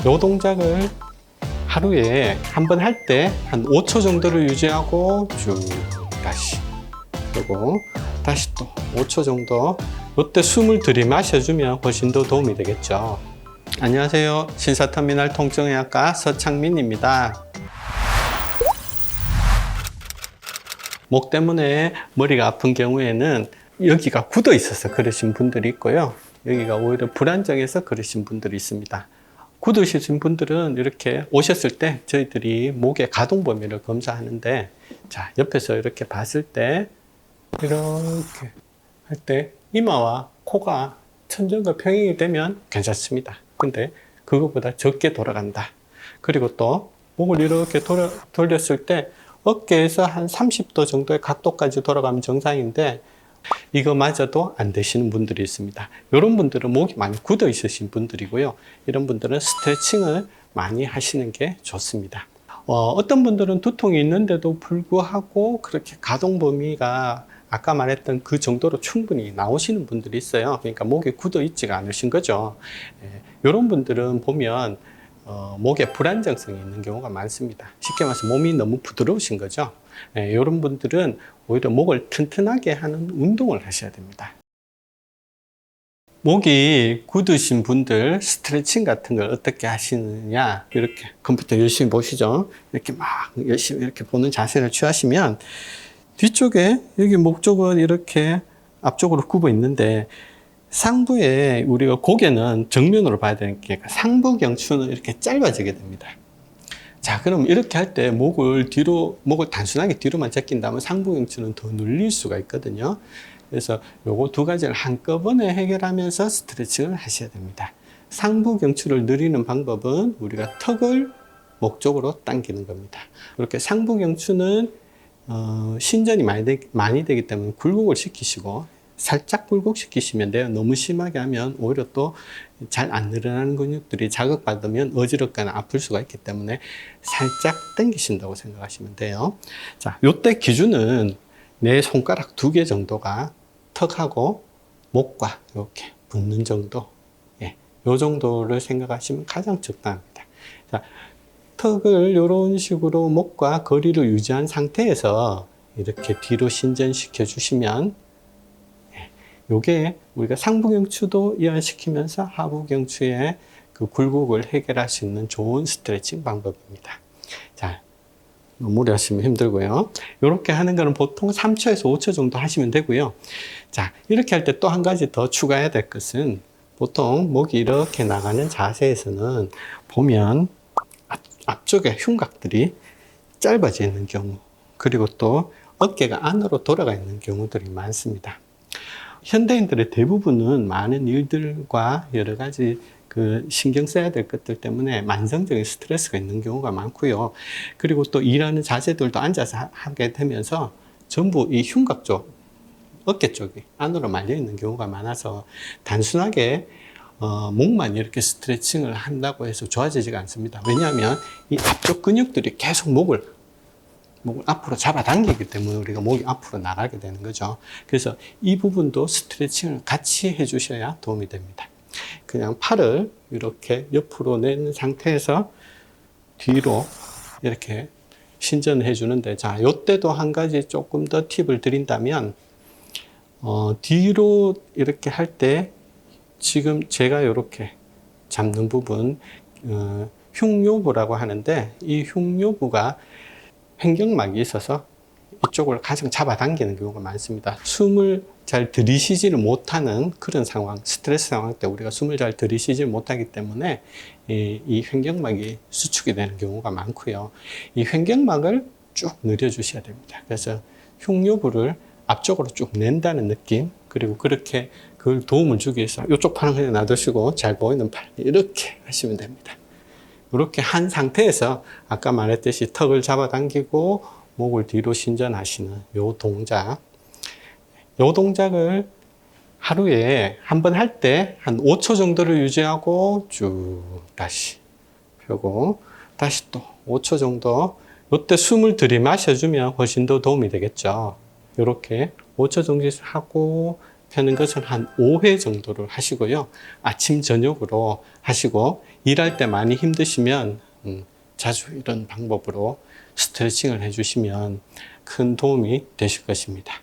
이 동작을 하루에 한 번 할 때 한 5초 정도를 유지하고 쭉 다시, 그리고 다시 또 5초 정도. 이때 숨을 들이마셔주면 훨씬 더 도움이 되겠죠. 안녕하세요. 신사터미널 통증의학과 서창민입니다. 목 때문에 머리가 아픈 경우에는 여기가 굳어 있어서 그러신 분들이 있고요. 여기가 오히려 불안정해서 그러신 분들이 있습니다. 굳으신 분들은 이렇게 오셨을 때 저희들이 목의 가동 범위를 검사하는데, 자, 옆에서 이렇게 봤을 때 이렇게 할 때 이마와 코가 천정과 평행이 되면 괜찮습니다. 근데 그것보다 적게 돌아간다. 그리고 또 목을 이렇게 돌렸을 때 어깨에서 한 30도 정도의 각도까지 돌아가면 정상인데, 이거마저도 안 되시는 분들이 있습니다. 이런 분들은 목이 많이 굳어 있으신 분들이고요. 이런 분들은 스트레칭을 많이 하시는 게 좋습니다. 어떤 분들은 두통이 있는데도 불구하고 그렇게 가동 범위가 아까 말했던 그 정도로 충분히 나오시는 분들이 있어요. 그러니까 목이 굳어 있지가 않으신 거죠. 이런 분들은 보면 목에 불안정성이 있는 경우가 많습니다. 쉽게 말해서 몸이 너무 부드러우신 거죠. 이런 분들은 오히려 목을 튼튼하게 하는 운동을 하셔야 됩니다. 목이 굳으신 분들 스트레칭 같은 걸 어떻게 하시느냐, 이렇게 컴퓨터 열심히 보시죠. 이렇게 막 열심히 이렇게 보는 자세를 취하시면 뒤쪽에 여기 목 쪽은 이렇게 앞쪽으로 굽어 있는데, 상부에 우리가 고개는 정면으로 봐야 되니까 상부 경추는 이렇게 짧아지게 됩니다. 자, 그럼 이렇게 할 때 목을 단순하게 뒤로만 제낀다면 상부 경추는 더 눌릴 수가 있거든요. 그래서 요거 두 가지를 한꺼번에 해결하면서 스트레칭을 하셔야 됩니다. 상부 경추를 늘리는 방법은 우리가 턱을 목 쪽으로 당기는 겁니다. 이렇게 상부 경추는 신전이 많이 되기 때문에 굴곡을 시키시고, 살짝 굴곡시키시면 돼요. 너무 심하게 하면 오히려 또 잘 안 늘어나는 근육들이 자극받으면 어지럽거나 아플 수가 있기 때문에 살짝 당기신다고 생각하시면 돼요. 자, 요때 기준은 내 손가락 2개 정도가 턱하고 목과 이렇게 붙는 정도, 요 정도를 생각하시면 가장 적당합니다. 자, 턱을 이런 식으로 목과 거리를 유지한 상태에서 이렇게 뒤로 신전시켜 주시면, 요게 우리가 상부경추도 이완시키면서 하부경추의 그 굴곡을 해결할 수 있는 좋은 스트레칭 방법입니다. 자, 무리 하시면 힘들고요. 이렇게 하는 거는 보통 3초에서 5초 정도 하시면 되고요. 자, 이렇게 할 때 또 한 가지 더 추가해야 될 것은, 보통 목이 이렇게 나가는 자세에서는 보면 앞쪽에 흉곽들이 짧아져 있는 경우, 그리고 또 어깨가 안으로 돌아가 있는 경우들이 많습니다. 현대인들의 대부분은 많은 일들과 여러 가지 그 신경 써야 될 것들 때문에 만성적인 스트레스가 있는 경우가 많고요. 그리고 또 일하는 자세들도 앉아서 하게 되면서 전부 이 흉곽 쪽, 어깨 쪽이 안으로 말려 있는 경우가 많아서 단순하게 목만 이렇게 스트레칭을 한다고 해서 좋아지지가 않습니다. 왜냐하면 이 앞쪽 근육들이 계속 목을 앞으로 잡아당기기 때문에 우리가 목이 앞으로 나가게 되는 거죠. 그래서 이 부분도 스트레칭을 같이 해주셔야 도움이 됩니다. 그냥 팔을 이렇게 옆으로 내는 상태에서 뒤로 이렇게 신전해 주는데, 자, 요때도 한 가지 조금 더 팁을 드린다면, 뒤로 이렇게 할 때 지금 제가 이렇게 잡는 부분, 흉요부라고 하는데, 이 흉요부가 횡격막이 있어서 이쪽을 가장 잡아당기는 경우가 많습니다. 숨을 잘 들이쉬지를 못하는 그런 상황, 스트레스 상황 때 우리가 숨을 잘 들이쉬지 못하기 때문에 이 횡격막이 수축이 되는 경우가 많고요. 이 횡격막을 쭉 늘려주셔야 됩니다. 그래서 흉요부를 앞쪽으로 쭉 낸다는 느낌, 그리고 그렇게 그걸 도움을 주기 위해서 이쪽 팔은 그냥 놔두시고 잘 보이는 팔 이렇게 하시면 됩니다. 이렇게 한 상태에서 아까 말했듯이 턱을 잡아당기고 목을 뒤로 신전하시는 요 동작을 하루에 한 번 할 때 한 5초 정도를 유지하고 쭉 다시 펴고, 다시 또 5초 정도. 이때 숨을 들이마셔주면 훨씬 더 도움이 되겠죠. 이렇게 5초 정도 하고 펴는 것은 한 5회 정도를 하시고요. 아침 저녁으로 하시고, 일할 때 많이 힘드시면 자주 이런 방법으로 스트레칭을 해주시면 큰 도움이 되실 것입니다.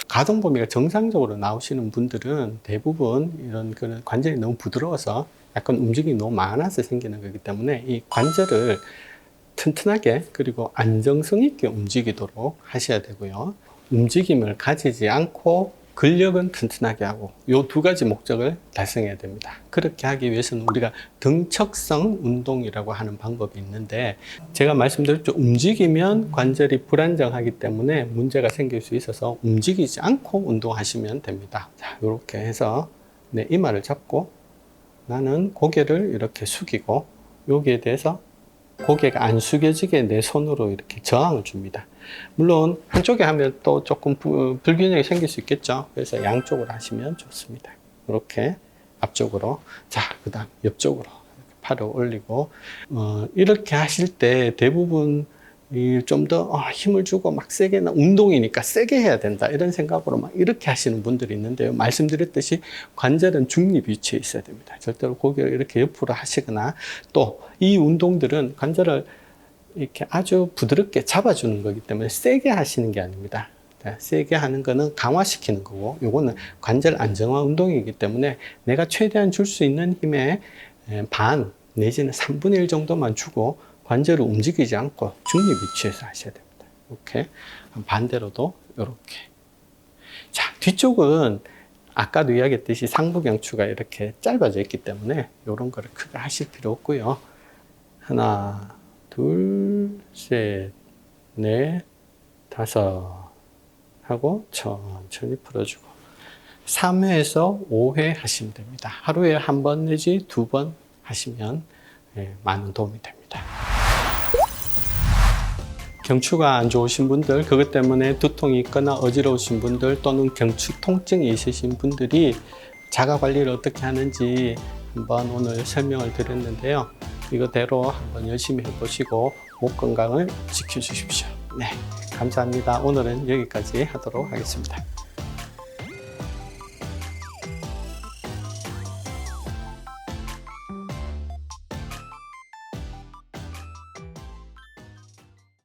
가동 범위가 정상적으로 나오시는 분들은 대부분 이런 그런 관절이 너무 부드러워서 약간 움직임이 너무 많아서 생기는 거기 때문에 이 관절을 튼튼하게 그리고 안정성 있게 움직이도록 하셔야 되고요. 움직임을 가지지 않고 근력은 튼튼하게 하고 이 두 가지 목적을 달성해야 됩니다. 그렇게 하기 위해서는 우리가 등척성 운동이라고 하는 방법이 있는데, 제가 말씀드렸죠. 움직이면 관절이 불안정하기 때문에 문제가 생길 수 있어서 움직이지 않고 운동하시면 됩니다. 자, 이렇게 해서 내 이마를 잡고 나는 고개를 이렇게 숙이고 여기에 대해서 고개가 안 숙여지게 내 손으로 이렇게 저항을 줍니다. 물론 한쪽에 하면 또 조금 불균형이 생길 수 있겠죠. 그래서 양쪽으로 하시면 좋습니다. 이렇게 앞쪽으로, 자, 그 다음 옆쪽으로 팔을 올리고 이렇게 하실 때 대부분 좀 더 힘을 주고 막 세게, 운동이니까 세게 해야 된다 이런 생각으로 막 이렇게 하시는 분들이 있는데요. 말씀드렸듯이 관절은 중립 위치에 있어야 됩니다. 절대로 고개를 이렇게 옆으로 하시거나, 또 이 운동들은 관절을 이렇게 아주 부드럽게 잡아주는 거기 때문에 세게 하시는 게 아닙니다. 세게 하는 거는 강화시키는 거고, 요거는 관절 안정화 운동이기 때문에 내가 최대한 줄 수 있는 힘의 반 내지는 3분의 1 정도만 주고 관절을 움직이지 않고 중립 위치에서 하셔야 됩니다. 이렇게. 반대로도 이렇게. 자, 뒤쪽은 아까도 이야기했듯이 상부경추가 이렇게 짧아져 있기 때문에 이런 거를 크게 하실 필요 없고요. 하나, 둘, 셋, 넷, 다섯 하고 천천히 풀어주고 3회에서 5회 하시면 됩니다. 하루에 한 번 내지 2번 하시면 많은 도움이 됩니다. 경추가 안 좋으신 분들, 그것 때문에 두통이 있거나 어지러우신 분들, 또는 경추 통증이 있으신 분들이 자가 관리를 어떻게 하는지 한번 오늘 설명을 드렸는데요. 이거대로 한번 열심히 해보시고 목 건강을 지켜주십시오. 네, 감사합니다. 오늘은 여기까지 하도록 하겠습니다.